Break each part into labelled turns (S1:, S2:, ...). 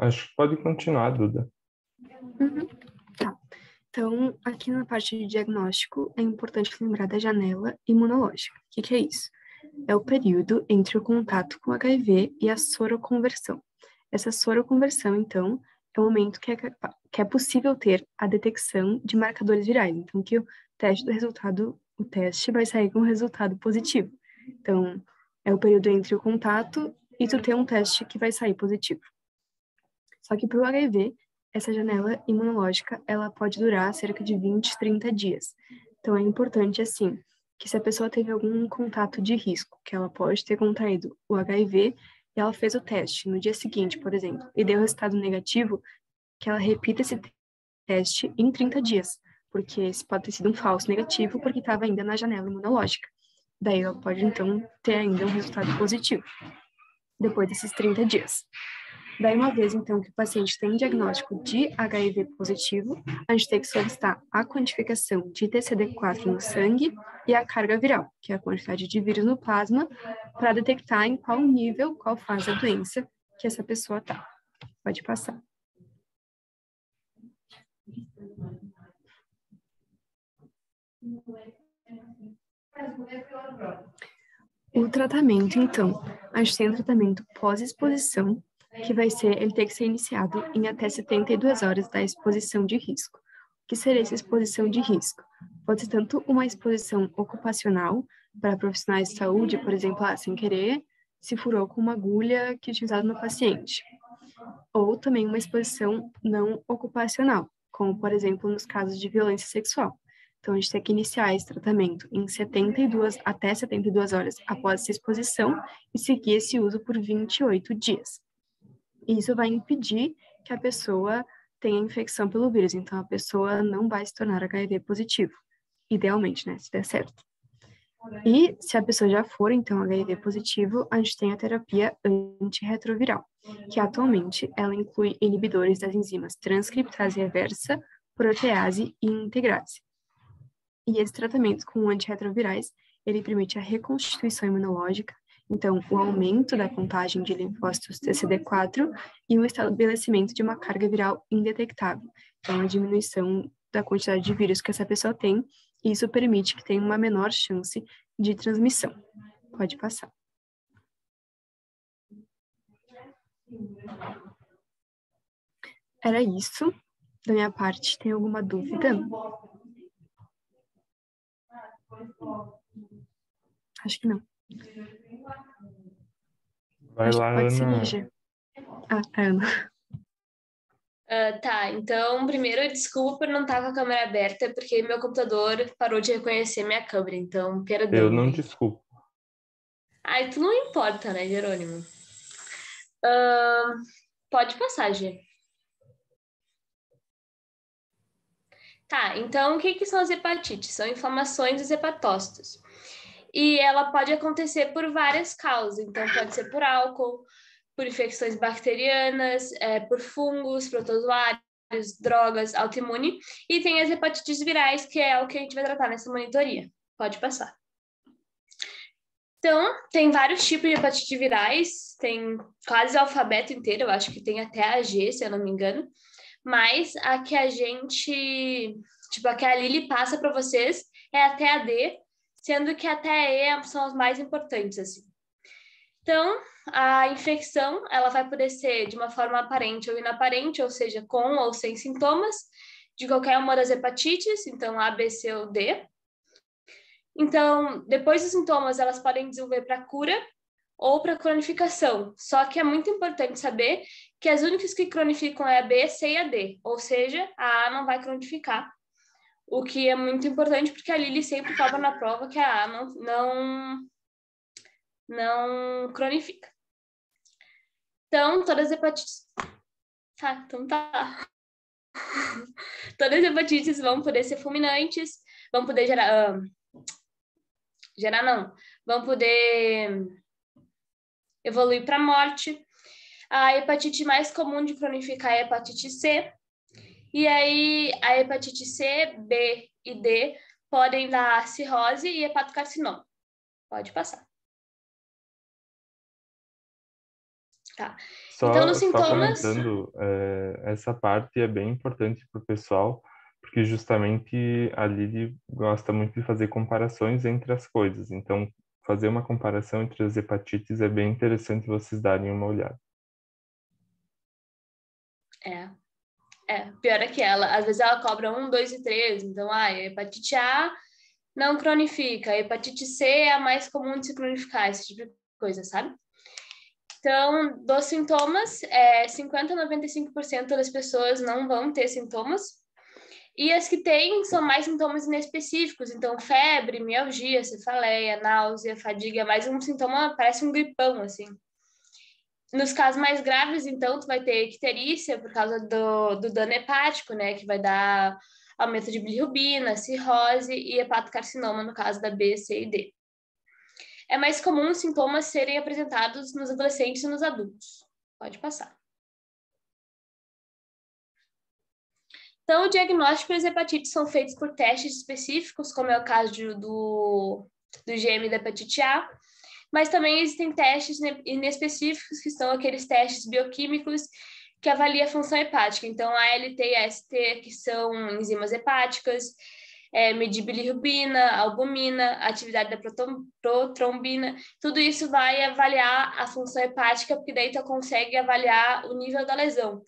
S1: Acho que pode continuar, Duda.
S2: Uhum. Tá. Então, aqui na parte de diagnóstico, é importante lembrar da janela imunológica. O que é isso? É o período entre o contato com o HIV e a soroconversão. Essa soroconversão, então, é o momento que é possível ter a detecção de marcadores virais. Então, que o teste vai sair com um resultado positivo. Então, é o período entre o contato e tu ter um teste que vai sair positivo. Só que para o HIV, essa janela imunológica, ela pode durar cerca de 20, 30 dias. Então, é importante, assim, que se a pessoa teve algum contato de risco, que ela pode ter contraído o HIV, e ela fez o teste no dia seguinte, por exemplo, e deu resultado negativo, que ela repita esse teste em 30 dias, porque esse pode ter sido um falso negativo, porque estava ainda na janela imunológica. Daí ela pode, então, ter ainda um resultado positivo, depois desses 30 dias. Daí, uma vez, então, que o paciente tem diagnóstico de HIV positivo, a gente tem que solicitar a quantificação de TCD4 no sangue e a carga viral, que é a quantidade de vírus no plasma, para detectar em qual nível, qual fase da doença que essa pessoa está. Pode passar. O tratamento, então, a gente tem um tratamento pós-exposição, que ele tem que ser iniciado em até 72 horas da exposição de risco. O que seria essa exposição de risco? Pode ser tanto uma exposição ocupacional para profissionais de saúde, por exemplo, sem querer, se furou com uma agulha que é utilizada no paciente. Ou também uma exposição não ocupacional, como, por exemplo, nos casos de violência sexual. Então, a gente tem que iniciar esse tratamento até 72 horas após essa exposição e seguir esse uso por 28 dias. E isso vai impedir que a pessoa tenha infecção pelo vírus. Então, a pessoa não vai se tornar HIV positivo. Idealmente, né? Se der certo. E se a pessoa já for, então, HIV positivo, a gente tem a terapia antirretroviral, que atualmente ela inclui inibidores das enzimas transcriptase reversa, protease e integrase. E esse tratamento com antirretrovirais, ele permite a reconstituição imunológica, então o aumento da contagem de linfócitos TCD4 e o estabelecimento de uma carga viral indetectável, então a diminuição da quantidade de vírus que essa pessoa tem, e isso permite que tenha uma menor chance de transmissão. Pode passar. Era isso da minha parte. Tem alguma dúvida? Acho que não.
S1: Vai
S2: Acho
S1: lá,
S2: que pode
S1: Ana.
S2: seguir, Ana.
S3: Tá, então, primeiro, desculpa por não estar com a câmera aberta, porque meu computador parou de reconhecer minha câmera, então, perdão.
S1: Eu não desculpo.
S3: Ai, tu não importa, né, Jerônimo? Pode passar, Gê. Tá, então, o que são as hepatites? São inflamações dos hepatócitos. E ela pode acontecer por várias causas, então pode ser por álcool, por infecções bacterianas, por fungos, protozoários, drogas, autoimune, e tem as hepatites virais, que é o que a gente vai tratar nessa monitoria. Pode passar. Então, tem vários tipos de hepatite virais, tem quase o alfabeto inteiro, eu acho que tem até a G, se eu não me engano, mas a que a gente, a que a Lili passa para vocês é até a D, sendo que até a E são as mais importantes, assim. Então, a infecção, ela vai poder ser de uma forma aparente ou inaparente, ou seja, com ou sem sintomas, de qualquer uma das hepatites, então A, B, C ou D. Então, depois dos sintomas, elas podem desenvolver para cura ou para cronificação. Só que é muito importante saber que as únicas que cronificam é a B, C e a D, ou seja, a A não vai cronificar. O que é muito importante porque a Lili sempre cobra na prova que a A não cronifica. Então, todas as hepatites... então tá. Todas as hepatites vão poder ser fulminantes, vão poder gerar... vão poder evoluir para a morte. A hepatite mais comum de cronificar é a hepatite C. E aí, a hepatite C, B e D podem dar cirrose e hepatocarcinoma. Pode passar. Tá. Então, nos
S1: Só
S3: sintomas...
S1: comentando, essa parte é bem importante para o pessoal, porque justamente a Lili gosta muito de fazer comparações entre as coisas. Então, fazer uma comparação entre as hepatites é bem interessante vocês darem uma olhada.
S3: Pior é que ela, às vezes ela cobra 1, 2 e 3, então, a hepatite A não cronifica, a hepatite C é a mais comum de se cronificar, esse tipo de coisa, sabe? Então, dos sintomas, 50 a 95% das pessoas não vão ter sintomas, e as que têm são mais sintomas inespecíficos, então febre, mialgia, cefaleia, náusea, fadiga, é mais um sintoma, parece um gripão, assim. Nos casos mais graves, então, tu vai ter icterícia por causa do dano hepático, né? Que vai dar aumento de bilirrubina, cirrose e hepatocarcinoma, no caso da B, C e D. É mais comum os sintomas serem apresentados nos adolescentes e nos adultos. Pode passar. Então, o diagnóstico das hepatites são feitos por testes específicos, como é o caso do IgM da hepatite A, mas também existem testes inespecíficos, que são aqueles testes bioquímicos que avaliam a função hepática. Então, a ALT e a AST, que são enzimas hepáticas, medir bilirrubina, albumina, atividade da protrombina, tudo isso vai avaliar a função hepática, porque daí tu consegue avaliar o nível da lesão.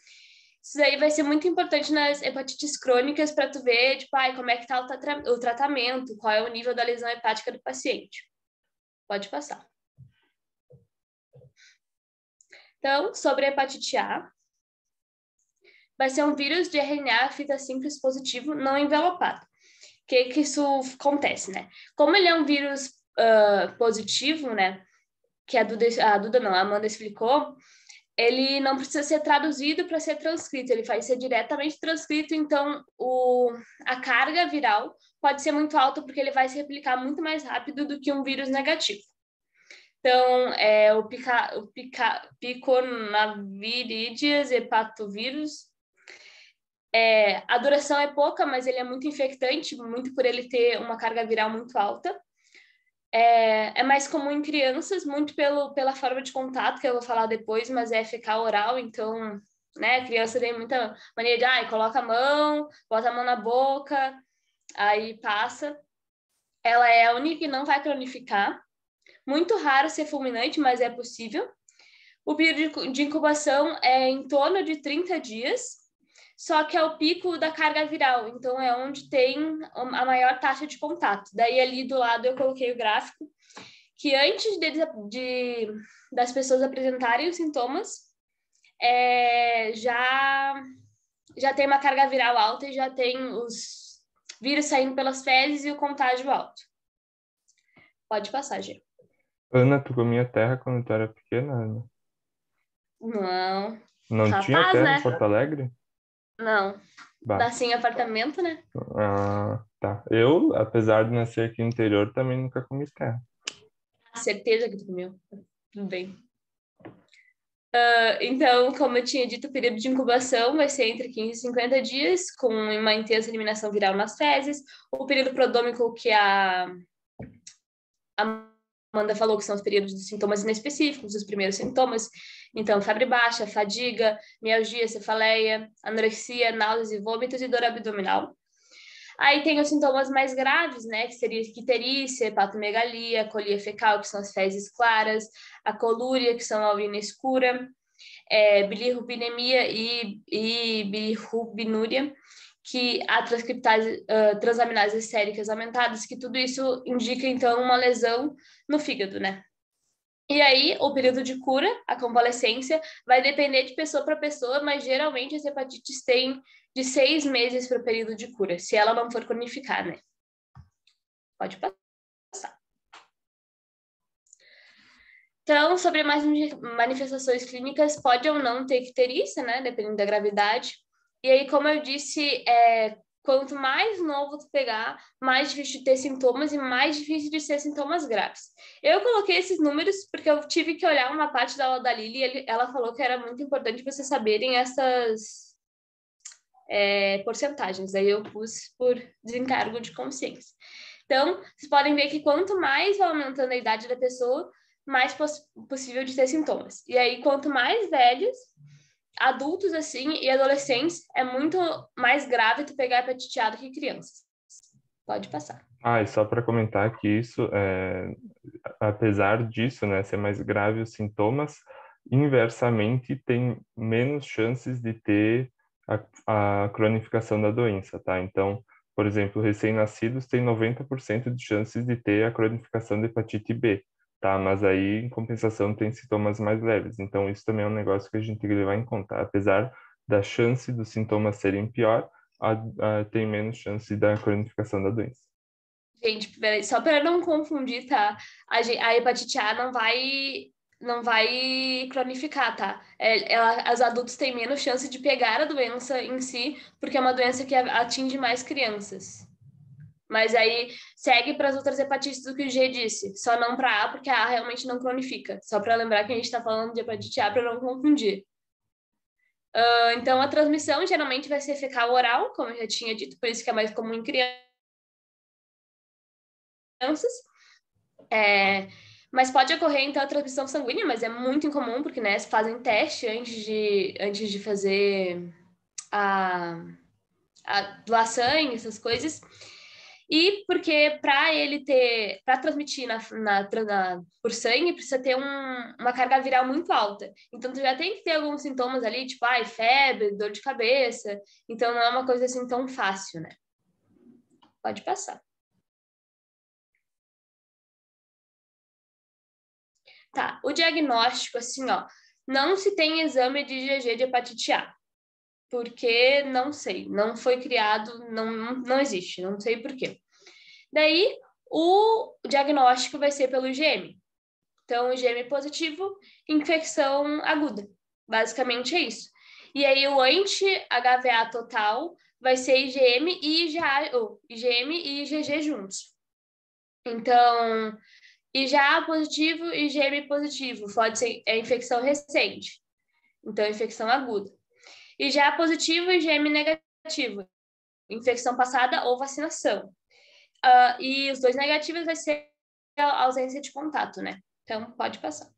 S3: Isso aí vai ser muito importante nas hepatites crônicas para tu ver, tipo, como é que tá o tratamento, qual é o nível da lesão hepática do paciente. Pode passar. Então, sobre a hepatite A, vai ser um vírus de RNA fita simples positivo não envelopado. O que isso acontece, né? Como ele é um vírus positivo, né? Que a Amanda explicou, ele não precisa ser traduzido para ser transcrito, ele vai ser diretamente transcrito, então a carga viral pode ser muito alta porque ele vai se replicar muito mais rápido do que um vírus negativo. Então, o piconavirídeos hepatovirus, a duração é pouca, mas ele é muito infectante, muito por ele ter uma carga viral muito alta. É mais comum em crianças, muito pela forma de contato, que eu vou falar depois, mas é fecal oral, então, né, a criança tem muita mania de, coloca a mão, bota a mão na boca, aí passa. Ela é a única que não vai cronificar. Muito raro ser fulminante, mas é possível. O período de incubação é em torno de 30 dias, só que é o pico da carga viral, então é onde tem a maior taxa de contato. Daí ali do lado eu coloquei o gráfico, que antes das pessoas apresentarem os sintomas, já tem uma carga viral alta e já tem os vírus saindo pelas fezes e o contágio alto. Pode passar, Gê.
S1: Ana, tu comia terra quando tu era pequena, Ana?
S3: Não.
S1: Não
S3: Rapaz,
S1: tinha terra
S3: né?
S1: em Porto Alegre?
S3: Não.
S1: Bah.
S3: Nasci em apartamento, né?
S1: Ah, tá. Eu, apesar de nascer aqui no interior, também nunca comi terra.
S3: Certeza que tu comeu. Tudo bem. Então, como eu tinha dito, o período de incubação vai ser entre 15 e 50 dias, com uma intensa eliminação viral nas fezes. O período prodômico, que a Amanda falou, que são os períodos de sintomas inespecíficos, os primeiros sintomas. Então, febre baixa, fadiga, mialgia, cefaleia, anorexia, náuseas e vômitos e dor abdominal. Aí tem os sintomas mais graves, né, que seria icterícia, hepatomegalia, colia fecal, que são as fezes claras, a colúria, que são a urina escura, bilirrubinemia e bilirrubinúria, que há transaminases séricas aumentadas, que tudo isso indica, então, uma lesão no fígado, né? E aí, o período de cura, a convalescência, vai depender de pessoa para pessoa, mas geralmente as hepatites têm de 6 meses para o período de cura, se ela não for cronificar, né? Pode passar. Então, sobre mais manifestações clínicas, pode ou não ter icterícia, né? Dependendo da gravidade. E aí, como eu disse, quanto mais novo tu pegar, mais difícil de ter sintomas e mais difícil de ser sintomas graves. Eu coloquei esses números porque eu tive que olhar uma parte da aula da Lili e ela falou que era muito importante vocês saberem essas porcentagens. Aí eu pus por desencargo de consciência. Então, vocês podem ver que quanto mais vai aumentando a idade da pessoa, mais possível de ter sintomas. E aí, quanto mais velhos, adultos assim e adolescentes, é muito mais grave tu pegar hepatite A do que crianças. Pode passar.
S1: E só para comentar que isso, apesar disso, né, ser mais grave os sintomas, inversamente tem menos chances de ter a cronificação da doença, tá? Então, por exemplo, recém-nascidos têm 90% de chances de ter a cronificação de hepatite B, tá? Mas aí, em compensação, tem sintomas mais leves. Então, isso também é um negócio que a gente tem que levar em conta. Apesar da chance dos sintomas serem pior, tem menos chance da cronificação da doença.
S3: Gente, peraí, só para não confundir, tá? A hepatite A não vai cronificar, tá? Os adultos têm menos chance de pegar a doença em si, porque é uma doença que atinge mais crianças. Mas aí segue para as outras hepatites do que o G disse, só não para A, porque a A realmente não cronifica. Só para lembrar que a gente está falando de hepatite A para não confundir. Então, a transmissão geralmente vai ser fecal oral, como eu já tinha dito, por isso que é mais comum em crianças. Mas pode ocorrer, então, a transmissão sanguínea, mas é muito incomum, porque, né, fazem teste antes de fazer a doar sangue, essas coisas. E porque para transmitir por sangue, precisa ter uma carga viral muito alta. Então, tu já tem que ter alguns sintomas ali, tipo, febre, dor de cabeça. Então, não é uma coisa assim tão fácil, né? Pode passar. Tá, o diagnóstico, assim, ó, não se tem exame de IgG de hepatite A, porque não sei, não foi criado, não existe, não sei por quê. Daí, o diagnóstico vai ser pelo IgM. Então, IgM positivo, infecção aguda. Basicamente é isso. E aí, o anti-HVA total vai ser IgM e IgG juntos. Então, IgA positivo e IgM positivo, pode ser infecção recente, então infecção aguda. IgA positivo e IgM negativo, infecção passada ou vacinação. E os dois negativos vai ser a ausência de contato, né? Então, pode passar.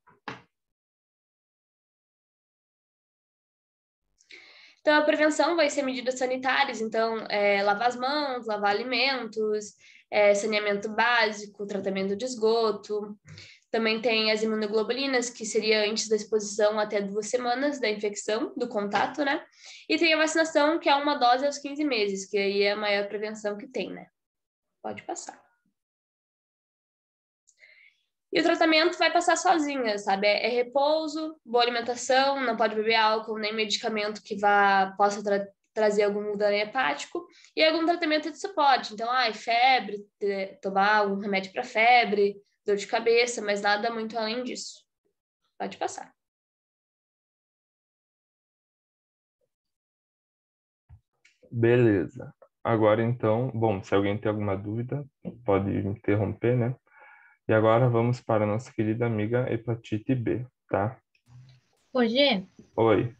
S3: Então, a prevenção vai ser medidas sanitárias, então, lavar as mãos, lavar alimentos, saneamento básico, tratamento de esgoto. Também tem as imunoglobulinas, que seria antes da exposição até 2 semanas da infecção, do contato, né? E tem a vacinação, que é uma dose aos 15 meses, que aí é a maior prevenção que tem, né? Pode passar. E o tratamento vai passar sozinha, sabe? É repouso, boa alimentação, não pode beber álcool, nem medicamento que possa trazer algum dano hepático, e algum tratamento de suporte. Então, febre, tomar algum remédio para febre, dor de cabeça, mas nada muito além disso. Pode passar.
S1: Beleza. Agora, então, bom, se alguém tem alguma dúvida, pode interromper, né? E agora vamos para a nossa querida amiga hepatite B, tá?
S4: Ô, Gê,
S1: Oi.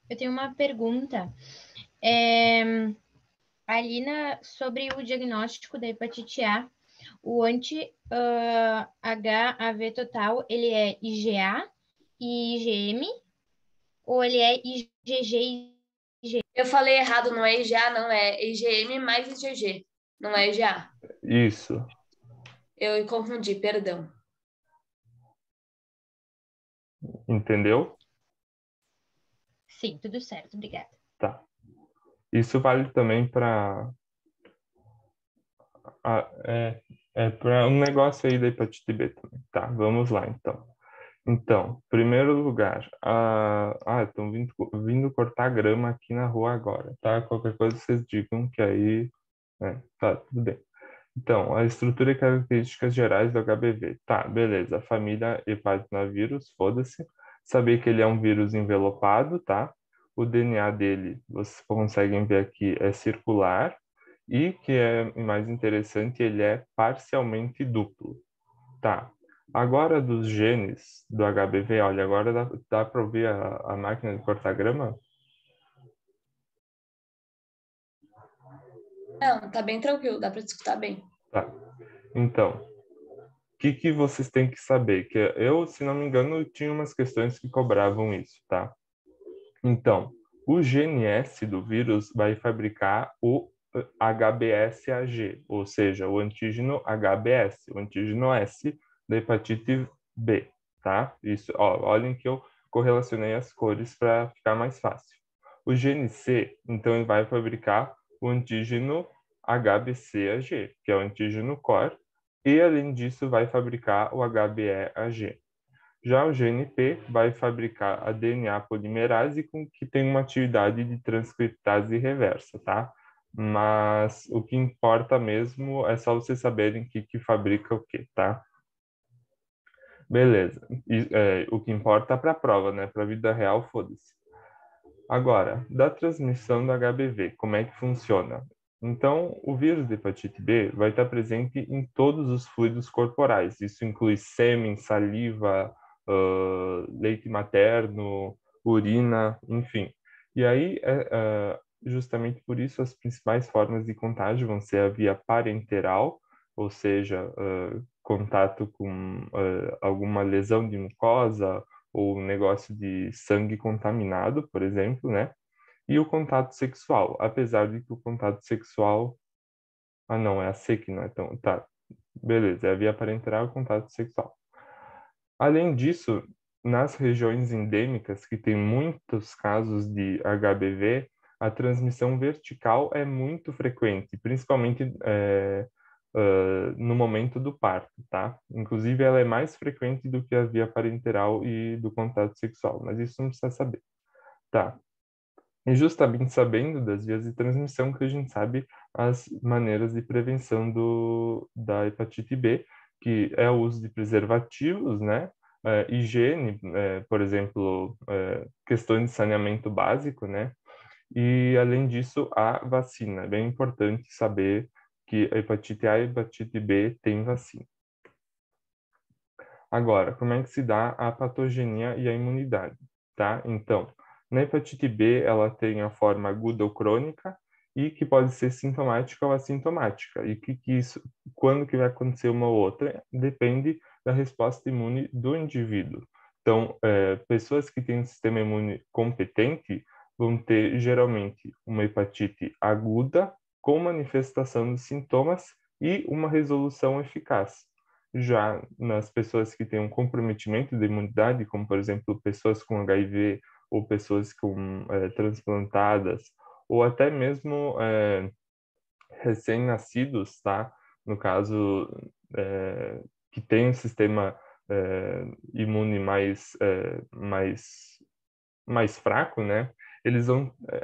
S4: eu tenho uma pergunta. Ali sobre o diagnóstico da hepatite A, o anti-HAV total, ele é IgA e IgM, ou ele é IgG e IgG?
S3: Eu falei errado, não é IgA, não, é IgM mais IgG, não é IgA.
S1: Isso.
S3: Eu confundi, perdão.
S1: Entendeu?
S4: Sim, tudo certo, obrigada.
S1: Tá. Isso vale também para para um negócio aí da hepatite B também. Tá, vamos lá então. Então, primeiro lugar, estão vindo cortar grama aqui na rua agora, tá? Qualquer coisa vocês digam que aí, tá, tudo bem. Então, a estrutura e características gerais do HBV. Tá, beleza. A família hepatinavirus, foda-se. Saber que ele é um vírus envelopado, tá? O DNA dele, vocês conseguem ver aqui, é circular. E, que é mais interessante, ele é parcialmente duplo. Tá. Agora dos genes do HBV, olha, agora dá para ouvir a máquina de cortar grama?
S3: Não, tá bem tranquilo, dá para escutar bem.
S1: Tá. Então, que vocês têm que saber? Que eu, se não me engano, tinha umas questões que cobravam isso, tá? Então, o GNS do vírus vai fabricar o HBsAg, ou seja, o antígeno HBs, o antígeno S da hepatite B, tá? Isso, ó, olhem que eu correlacionei as cores para ficar mais fácil. O GNC, então, ele vai fabricar o antígeno HBcAg, que é o antígeno core, e além disso vai fabricar o HBeAg. Já o GNP vai fabricar a DNA polimerase que tem uma atividade de transcriptase reversa, tá? Mas o que importa mesmo é só vocês saberem que fabrica o que, tá? Beleza. O que importa é para a prova, né? Para a vida real, foda-se. Agora, da transmissão do HBV, como é que funciona? Então, o vírus de hepatite B vai estar presente em todos os fluidos corporais. Isso inclui sêmen, saliva, leite materno, urina, enfim. E aí, justamente por isso, as principais formas de contágio vão ser a via parenteral, ou seja, contato com alguma lesão de mucosa, ou um negócio de sangue contaminado, por exemplo, né? E o contato sexual, apesar de que o contato sexual... Ah, não, é a C que não é tão... Tá, beleza, é a via parenteral e o contato sexual. Além disso, nas regiões endêmicas, que tem muitos casos de HBV, a transmissão vertical é muito frequente, principalmente no momento do parto, tá? Inclusive, ela é mais frequente do que a via parenteral e do contato sexual, mas isso não precisa saber. Tá. E justamente sabendo das vias de transmissão que a gente sabe as maneiras de prevenção da hepatite B, que é o uso de preservativos, né? Higiene, por exemplo, questões de saneamento básico, né? E, além disso, a vacina. É bem importante saber que a hepatite A e a hepatite B têm vacina. Agora, como é que se dá a patogenia e a imunidade, tá? Então, na hepatite B, ela tem a forma aguda ou crônica e que pode ser sintomática ou assintomática. E quando que vai acontecer uma ou outra, depende da resposta imune do indivíduo. Então, pessoas que têm um sistema imune competente vão ter, geralmente, uma hepatite aguda com manifestação de sintomas e uma resolução eficaz. Já nas pessoas que têm um comprometimento da imunidade, como, por exemplo, pessoas com HIV ou pessoas com transplantadas, ou até mesmo recém-nascidos, tá? No caso, que tem um sistema imune mais fraco, né?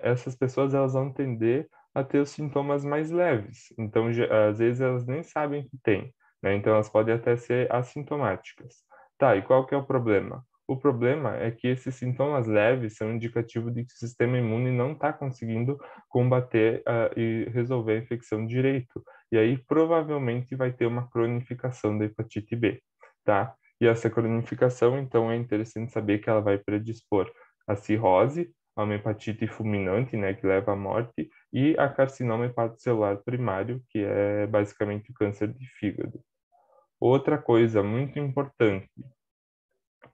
S1: Essas pessoas elas vão tender a ter os sintomas mais leves. Então, às vezes elas nem sabem que tem, né? Então, elas podem até ser assintomáticas. Tá, e qual que é o problema? O problema é que esses sintomas leves são indicativo de que o sistema imune não está conseguindo combater e resolver a infecção direito. E aí, provavelmente, vai ter uma cronificação da hepatite B, tá? E essa cronificação, então, é interessante saber que ela vai predispor a cirrose, a uma hepatite fulminante, né, que leva à morte, e a carcinoma hepatocelular primário, que é basicamente o câncer de fígado. Outra coisa muito importante,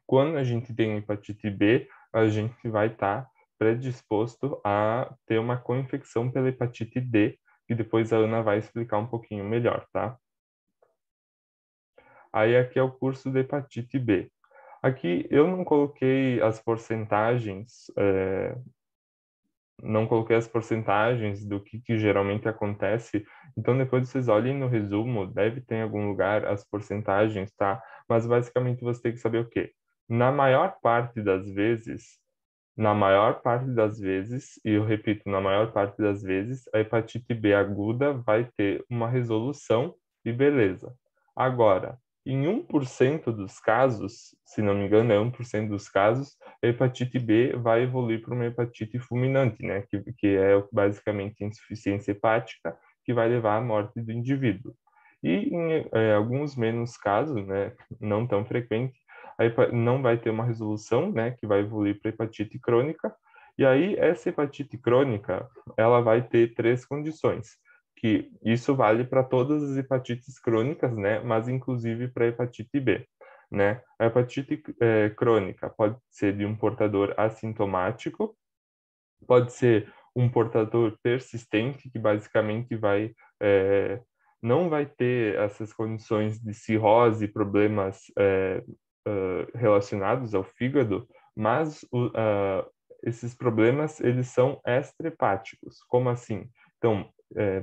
S1: quando a gente tem hepatite B, a gente vai estar predisposto a ter uma co-infecção pela hepatite D, que depois a Ana vai explicar um pouquinho melhor, tá? Aí aqui é o curso de hepatite B. Aqui eu não coloquei as porcentagens, do que geralmente acontece. Então, depois vocês olhem no resumo, deve ter em algum lugar as porcentagens, tá? Mas basicamente você tem que saber o quê? Na maior parte das vezes, e eu repito, na maior parte das vezes, a hepatite B aguda vai ter uma resolução e beleza. Agora, em 1% dos casos, se não me engano, é 1% dos casos, a hepatite B vai evoluir para uma hepatite fulminante, né? Que é basicamente insuficiência hepática, que vai levar à morte do indivíduo. E em alguns menos casos, né, não tão frequente, não vai ter uma resolução, né, que vai evoluir para hepatite crônica. E aí, essa hepatite crônica, ela vai ter três condições, que isso vale para todas as hepatites crônicas, né? Mas inclusive para a hepatite B, né? A hepatite crônica pode ser de um portador assintomático, pode ser um portador persistente, que basicamente não vai ter essas condições de cirrose, problemas relacionados ao fígado, mas esses problemas eles são extrahepáticos. Como assim? Então,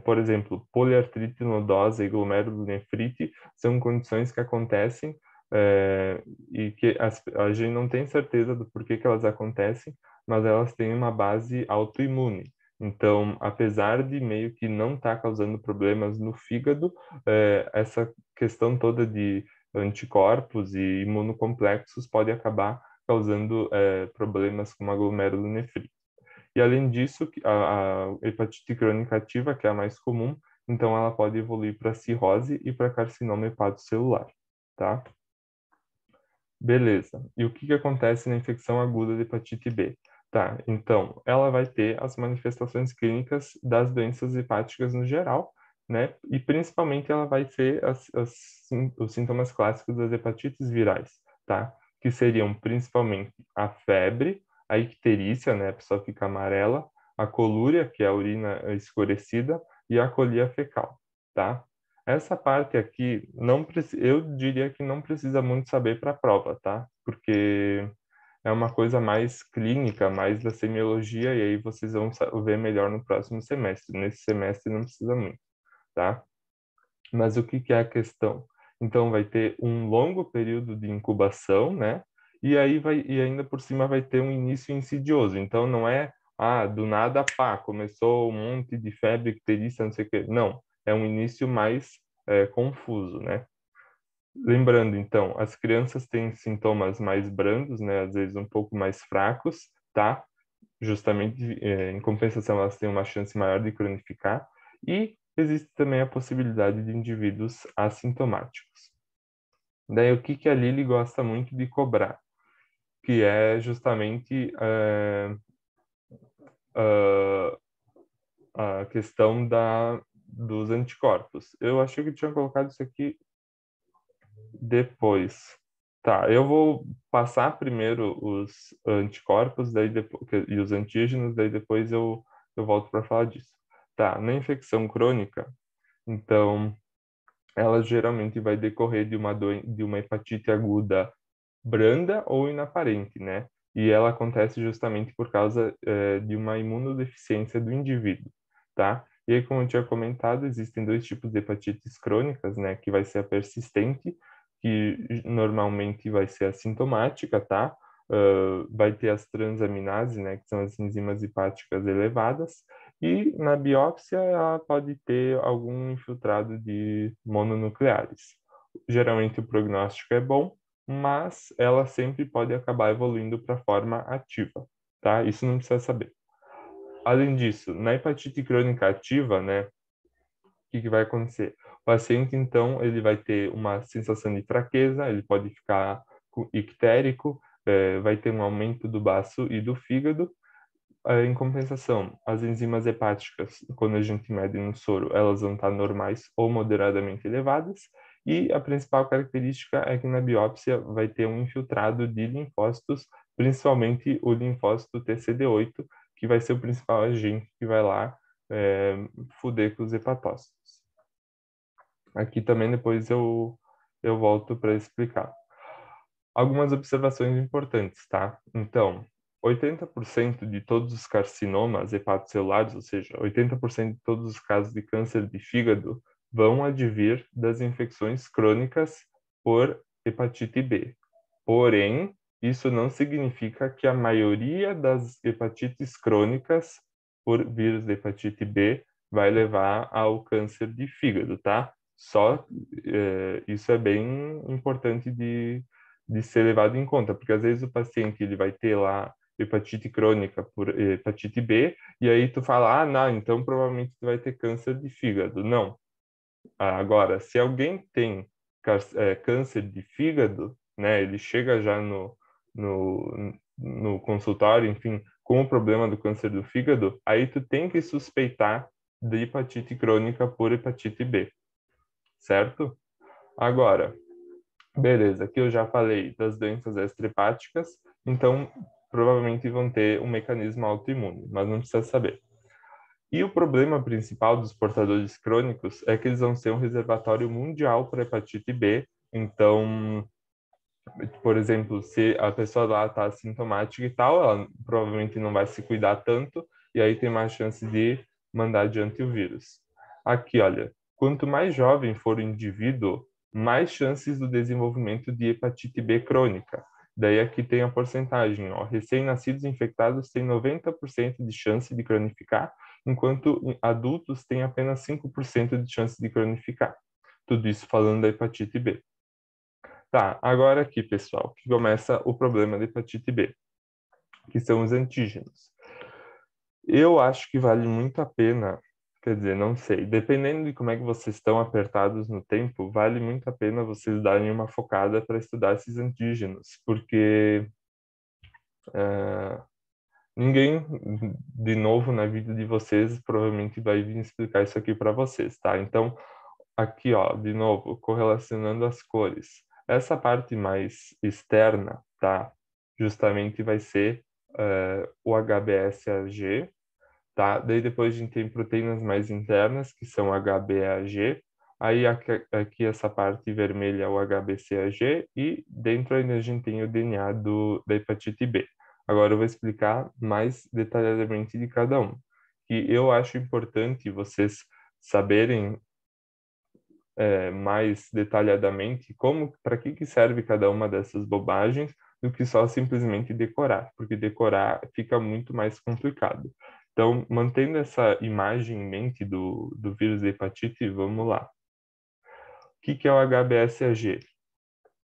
S1: por exemplo, poliartrite nodosa e glomerulonefrite são condições que acontecem e que a gente não tem certeza do porquê que elas acontecem, mas elas têm uma base autoimune. Então, apesar de meio que não estar causando problemas no fígado, essa questão toda de anticorpos e imunocomplexos pode acabar causando problemas como a glomerulonefrite. E além disso, a hepatite crônica ativa, que é a mais comum, então ela pode evoluir para cirrose e para carcinoma hepatocelular, tá? Beleza. E o que acontece na infecção aguda de hepatite B? Tá, então, ela vai ter as manifestações clínicas das doenças hepáticas no geral, né? E principalmente ela vai ter os sintomas clássicos das hepatites virais, tá? Que seriam principalmente a febre, a icterícia, né? A pessoa fica amarela, a colúria, que é a urina escurecida, e a colia fecal, tá? Essa parte aqui, eu diria que não precisa muito saber para a prova, tá? Porque é uma coisa mais clínica, mais da semiologia, e aí vocês vão ver melhor no próximo semestre. Nesse semestre não precisa muito, tá? Mas o que é a questão? Então, vai ter um longo período de incubação, né? E ainda por cima vai ter um início insidioso. Então, não é, do nada, pá, começou um monte de febre, icterícia, não sei o quê. Não, é um início mais confuso, né? Lembrando, então, as crianças têm sintomas mais brandos, né? Às vezes um pouco mais fracos, tá? Justamente, em compensação, elas têm uma chance maior de cronificar. E existe também a possibilidade de indivíduos assintomáticos. Daí, o que a Lili gosta muito de cobrar? Que é justamente a questão dos anticorpos. Eu achei que tinha colocado isso aqui depois. Tá, eu vou passar primeiro os anticorpos daí e os antígenos, daí depois eu volto para falar disso. Tá, na infecção crônica, então, ela geralmente vai decorrer de uma hepatite aguda branda ou inaparente, né? E ela acontece justamente por causa de uma imunodeficiência do indivíduo, tá? E aí, como eu tinha comentado, existem dois tipos de hepatites crônicas, né? Que vai ser a persistente, que normalmente vai ser assintomática, tá? Vai ter as transaminases, né? Que são as enzimas hepáticas elevadas. E na biópsia, ela pode ter algum infiltrado de mononucleares. Geralmente o prognóstico é bom, mas ela sempre pode acabar evoluindo para a forma ativa, tá? Isso não precisa saber. Além disso, na hepatite crônica ativa, né, o que vai acontecer? O paciente, então, ele vai ter uma sensação de fraqueza, ele pode ficar ictérico, vai ter um aumento do baço e do fígado. Em compensação, as enzimas hepáticas, quando a gente mede no soro, elas vão estar normais ou moderadamente elevadas. E a principal característica é que na biópsia vai ter um infiltrado de linfócitos, principalmente o linfócito TCD8, que vai ser o principal agente que vai lá fuder com os hepatócitos. Aqui também depois eu volto para explicar. Algumas observações importantes, tá? Então, 80% de todos os carcinomas hepatocelulares, ou seja, 80% de todos os casos de câncer de fígado, vão advir das infecções crônicas por hepatite B. Porém, isso não significa que a maioria das hepatites crônicas por vírus da hepatite B vai levar ao câncer de fígado, tá? Isso é bem importante de ser levado em conta, porque às vezes o paciente ele vai ter lá hepatite crônica por hepatite B, e aí tu fala, não, então provavelmente tu vai ter câncer de fígado. Não. Agora, se alguém tem câncer de fígado, né, ele chega já no consultório, enfim, com o problema do câncer do fígado, aí tu tem que suspeitar de hepatite crônica por hepatite B, certo? Agora, beleza, aqui eu já falei das doenças extrahepáticas, então provavelmente vão ter um mecanismo autoimune, mas não precisa saber. E o problema principal dos portadores crônicos é que eles vão ser um reservatório mundial para hepatite B. Então, por exemplo, se a pessoa lá está assintomática e tal, ela provavelmente não vai se cuidar tanto, e aí tem mais chance de mandar adiante o vírus. Aqui, olha, quanto mais jovem for o indivíduo, mais chances do desenvolvimento de hepatite B crônica. Daí aqui tem a porcentagem, ó, recém-nascidos infectados têm 90% de chance de cronificar, enquanto adultos têm apenas 5% de chance de cronificar. Tudo isso falando da hepatite B. Tá, agora aqui, pessoal, que começa o problema da hepatite B, que são os antígenos. Eu acho que vale muito a pena, quer dizer, não sei, dependendo de como é que vocês estão apertados no tempo, vale muito a pena vocês darem uma focada para estudar esses antígenos, porque ninguém, de novo, na vida de vocês, provavelmente vai vir explicar isso aqui para vocês, tá? Então, aqui, ó, de novo, correlacionando as cores. Essa parte mais externa, tá? Justamente vai ser o HBsAg, tá? Daí depois a gente tem proteínas mais internas, que são HBAg. Aí aqui essa parte vermelha é o HBcAg e dentro ainda a gente tem o DNA da hepatite B. Agora eu vou explicar mais detalhadamente de cada um. E eu acho importante vocês saberem mais detalhadamente para que serve cada uma dessas bobagens do que só simplesmente decorar, porque decorar fica muito mais complicado. Então, mantendo essa imagem em mente do vírus da hepatite, vamos lá. O que é o HBsAg?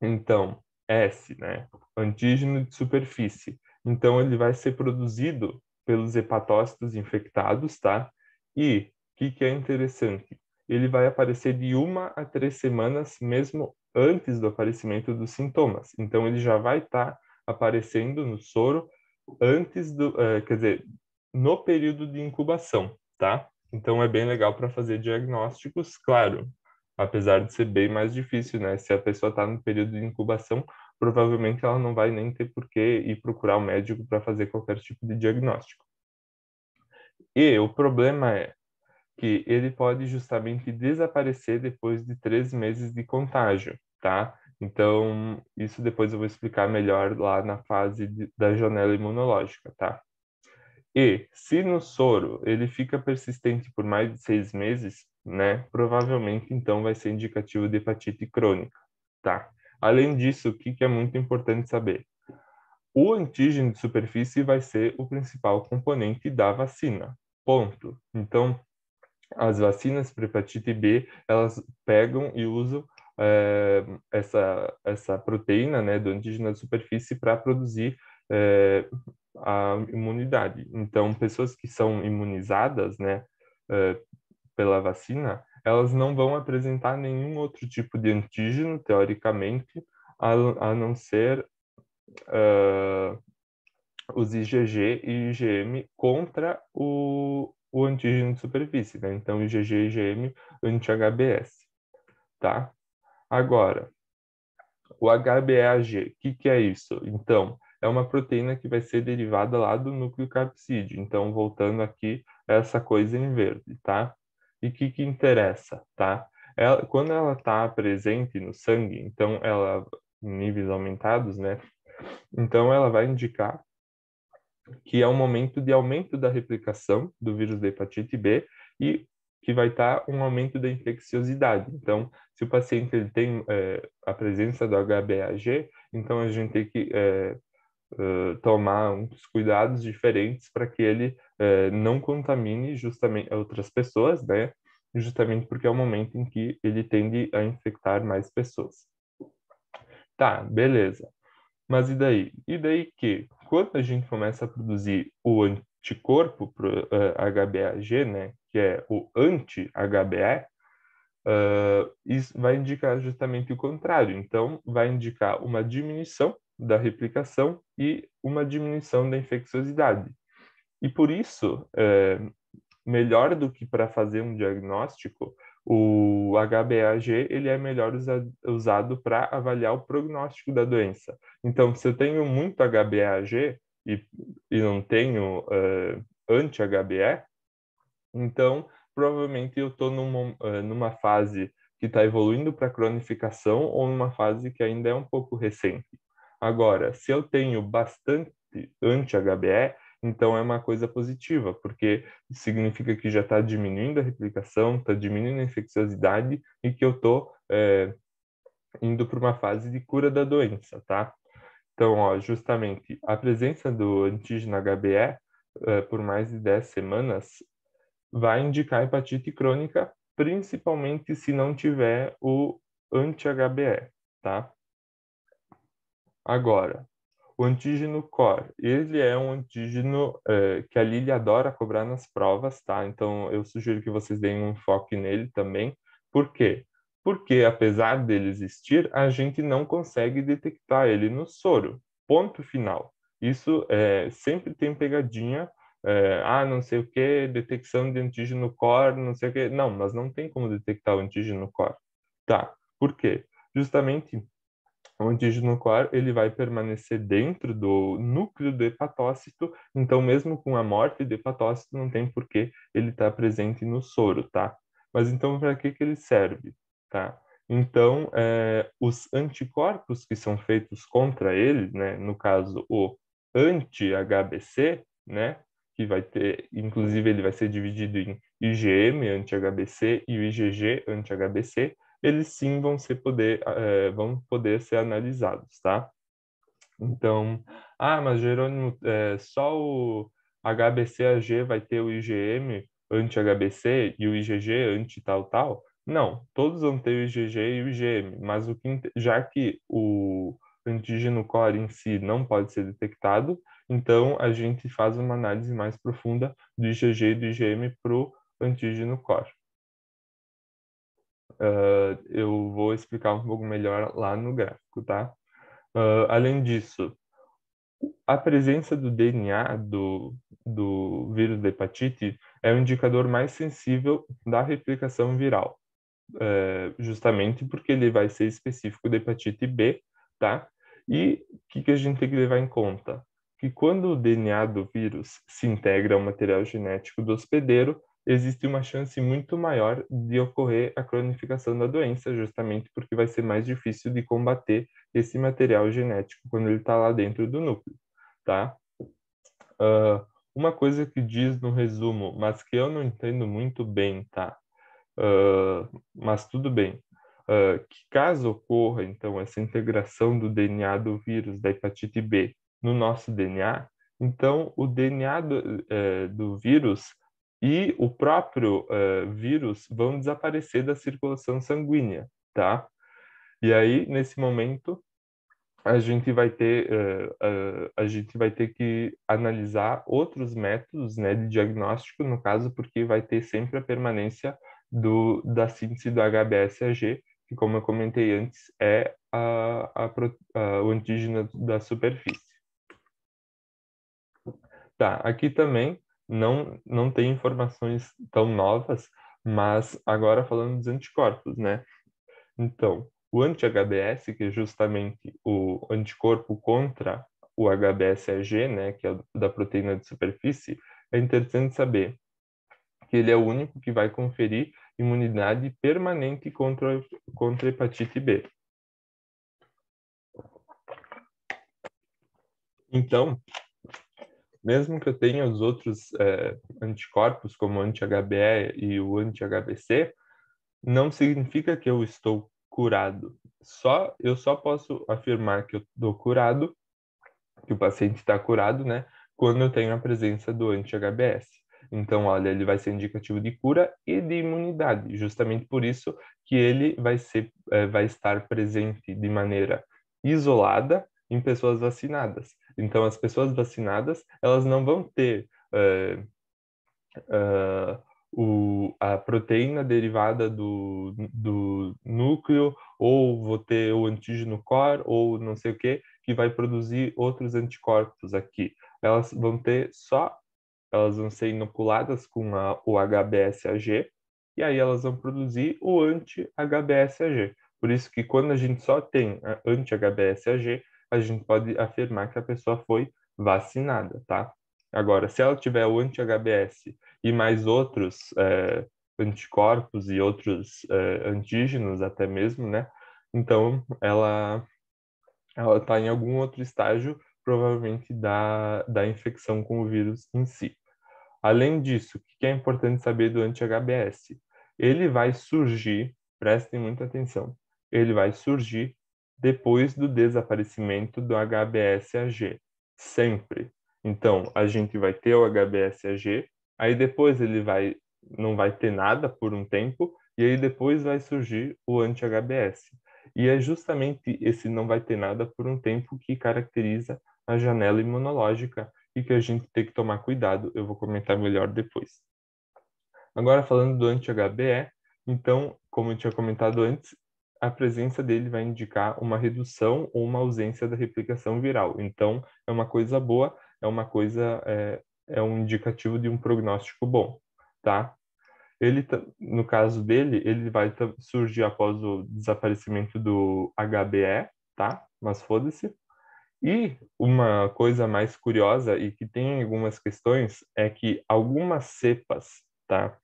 S1: Então, S, né? Antígeno de superfície. Então, ele vai ser produzido pelos hepatócitos infectados, tá? E o que é interessante? Ele vai aparecer de 1 a 3 semanas mesmo antes do aparecimento dos sintomas. Então, ele já vai estar aparecendo no soro antes quer dizer, no período de incubação, tá? Então, é bem legal para fazer diagnósticos, claro, apesar de ser bem mais difícil, né? Se a pessoa está no período de incubação, provavelmente ela não vai nem ter por que ir procurar o médico para fazer qualquer tipo de diagnóstico. E o problema é que ele pode justamente desaparecer depois de 3 meses de contágio, tá? Então, isso depois eu vou explicar melhor lá na fase da janela imunológica, tá? E se no soro ele fica persistente por mais de 6 meses, né? Provavelmente então vai ser indicativo de hepatite crônica, tá? Além disso, o que é muito importante saber? O antígeno de superfície vai ser o principal componente da vacina, ponto. Então, as vacinas para hepatite B, elas pegam e usam essa proteína, né, do antígeno de superfície para produzir a imunidade. Então, pessoas que são imunizadas, né, pela vacina, elas não vão apresentar nenhum outro tipo de antígeno, teoricamente, a não ser os IgG e IgM contra o antígeno de superfície, né? Então, IgG e IgM anti-HBs, tá? Agora, o HBAg, o que é isso? Então, é uma proteína que vai ser derivada lá do núcleo capsídeo. Então, voltando aqui, essa coisa em verde, tá? E o que interessa, tá? Quando ela está presente no sangue, então ela, em níveis aumentados, né? Então, ela vai indicar que é um momento de aumento da replicação do vírus da hepatite B e que vai estar um aumento da infecciosidade. Então, se o paciente ele tem a presença do HBAg, então a gente tem que tomar uns cuidados diferentes para que ele não contamine justamente outras pessoas, né? Justamente porque é o momento em que ele tende a infectar mais pessoas. Tá, beleza. Mas e daí? E daí que, quando a gente começa a produzir o anticorpo para o HBAg, né, que é o anti-HBe, isso vai indicar justamente o contrário. Então, vai indicar uma diminuição da replicação e uma diminuição da infecciosidade. E por isso, melhor do que para fazer um diagnóstico, o HbA1c ele é melhor usado para avaliar o prognóstico da doença. Então, se eu tenho muito HbA1c e não tenho anti-HbE, então provavelmente eu estou numa fase que está evoluindo para cronificação ou numa fase que ainda é um pouco recente. Agora, se eu tenho bastante anti-HbE, então é uma coisa positiva, porque significa que já está diminuindo a replicação, está diminuindo a infecciosidade e que eu estou indo para uma fase de cura da doença, tá? Então, ó, justamente, a presença do antígeno HbE por mais de 10 semanas vai indicar hepatite crônica, principalmente se não tiver o anti-HbE, tá? Agora, o antígeno COR, ele é um antígeno que a Lili adora cobrar nas provas, tá? Então, eu sugiro que vocês deem um foco nele também. Por quê? Porque, apesar dele existir, a gente não consegue detectar ele no soro. Ponto final. Isso sempre tem pegadinha. Não sei o que, detecção de antígeno COR, não sei o que. Não, mas não tem como detectar o antígeno COR. Tá. Por quê? Justamente o antígeno COR ele vai permanecer dentro do núcleo do hepatócito, então mesmo com a morte do hepatócito não tem por que ele estar presente no soro, tá? Mas então para que ele serve, tá? Então, os anticorpos que são feitos contra ele, né, no caso o anti-HBC, né, que vai ter, inclusive ele vai ser dividido em IgM anti-HBC e o IgG anti-HBC, eles sim vão poder ser analisados, tá? Então, mas Jerônimo, só o HBCAG vai ter o IgM anti-HBC e o IgG anti-tal. Não, todos vão ter o IgG e o IgM, mas já que o antígeno COR em si não pode ser detectado, então a gente faz uma análise mais profunda do IgG e do IgM para o antígeno COR. Eu vou explicar um pouco melhor lá no gráfico, tá? Além disso, a presença do DNA do vírus da hepatite é o indicador mais sensível da replicação viral, justamente porque ele vai ser específico da hepatite B, tá? E o que a gente tem que levar em conta? Que quando o DNA do vírus se integra ao material genético do hospedeiro, existe uma chance muito maior de ocorrer a cronificação da doença, justamente porque vai ser mais difícil de combater esse material genético quando ele está lá dentro do núcleo, tá? Uma coisa que diz no resumo, mas que eu não entendo muito bem, tá? Mas tudo bem. Que caso ocorra, então, essa integração do DNA do vírus da hepatite B no nosso DNA, então o DNA do vírus e o próprio vírus vão desaparecer da circulação sanguínea, tá? E aí, nesse momento, a gente vai ter que analisar outros métodos, né, de diagnóstico, no caso, porque vai ter sempre a permanência da síntese do HBsAg, que, como eu comentei antes, é o antígeno da superfície. Tá, aqui também não tem informações tão novas, mas agora falando dos anticorpos, né? Então, o anti-HBs, que é justamente o anticorpo contra o HBsAg, né, que é da proteína de superfície, é interessante saber que ele é o único que vai conferir imunidade permanente contra a hepatite B. Então, mesmo que eu tenha os outros anticorpos, como o anti-HBe e o anti-HBc, não significa que eu estou curado. Eu só posso afirmar que eu estou curado, que o paciente está curado, né, quando eu tenho a presença do anti-HBs. Então, olha, ele vai ser indicativo de cura e de imunidade, justamente por isso que ele vai estar presente de maneira isolada em pessoas vacinadas. Então, as pessoas vacinadas, elas não vão ter a proteína derivada do núcleo, ou vou ter o antígeno COR, ou não sei o que vai produzir outros anticorpos aqui. Elas vão ter só elas vão ser inoculadas com o HBsAg, e aí elas vão produzir o anti-HBsAg. Por isso que quando a gente só tem anti-HBsAg, a gente pode afirmar que a pessoa foi vacinada, tá? Agora, se ela tiver o anti-HBs e mais outros anticorpos e outros antígenos até mesmo, né? Então, ela está em algum outro estágio, provavelmente da infecção com o vírus em si. Além disso, o que é importante saber do anti-HBs? Ele vai surgir, prestem muita atenção, ele vai surgir depois do desaparecimento do HBsAg, sempre. Então, a gente vai ter o HBsAg, aí depois não vai ter nada por um tempo, e aí depois vai surgir o anti-HBs. E é justamente esse não vai ter nada por um tempo que caracteriza a janela imunológica e que a gente tem que tomar cuidado. Eu vou comentar melhor depois. Agora, falando do anti-HBe, então, como eu tinha comentado antes, a presença dele vai indicar uma redução ou uma ausência da replicação viral. Então, é uma coisa boa, é um indicativo de um prognóstico bom, tá? No caso dele, ele vai surgir após o desaparecimento do HBe, tá? Mas foda-se. E uma coisa mais curiosa e que tem algumas questões é que algumas cepas, tá?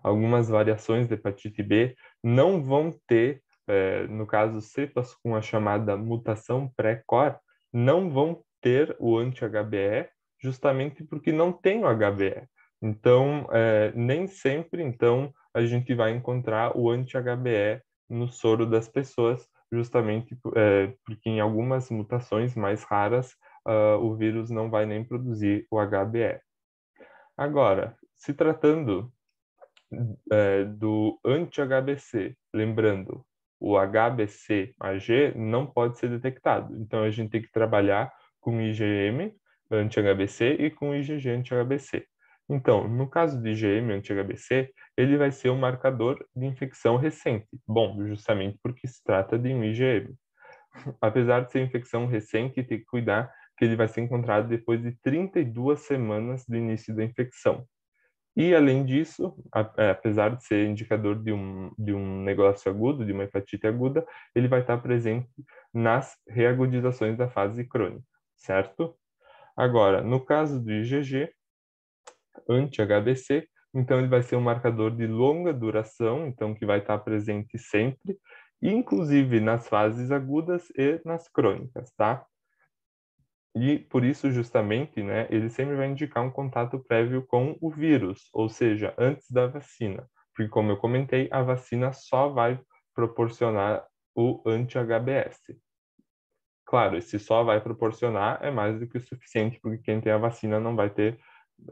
S1: Algumas variações de hepatite B não vão ter, no caso, cepas com a chamada mutação pré-COR, não vão ter o anti-HBe justamente porque não tem o HBe. Então, nem sempre, então, a gente vai encontrar o anti-HBe no soro das pessoas, justamente porque em algumas mutações mais raras, o vírus não vai nem produzir o HBe. Agora, se tratando do anti-HBC, lembrando, o HBsAg não pode ser detectado. Então, a gente tem que trabalhar com IgM anti-HBC e com IgG anti-HBC. Então, no caso de IgM anti-HBC, ele vai ser um marcador de infecção recente. Bom, justamente porque se trata de um IgM. Apesar de ser infecção recente, tem que cuidar que ele vai ser encontrado depois de 32 semanas do início da infecção. E, além disso, apesar de ser indicador de um negócio agudo, de uma hepatite aguda, ele vai estar presente nas reagudizações da fase crônica, certo? Agora, no caso do IgG, anti-HBC, então ele vai ser um marcador de longa duração, então que vai estar presente sempre, inclusive nas fases agudas e nas crônicas, tá? E por isso, justamente, né, ele sempre vai indicar um contato prévio com o vírus, ou seja, antes da vacina. Porque, como eu comentei, a vacina só vai proporcionar o anti-HBs. Claro, esse só vai proporcionar é mais do que o suficiente, porque quem tem a vacina não vai ter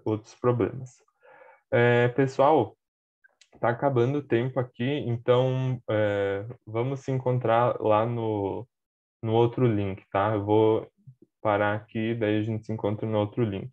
S1: outros problemas. Pessoal, tá acabando o tempo aqui, então vamos se encontrar lá no outro link, tá? Eu vou parar aqui, daí a gente se encontra no outro link.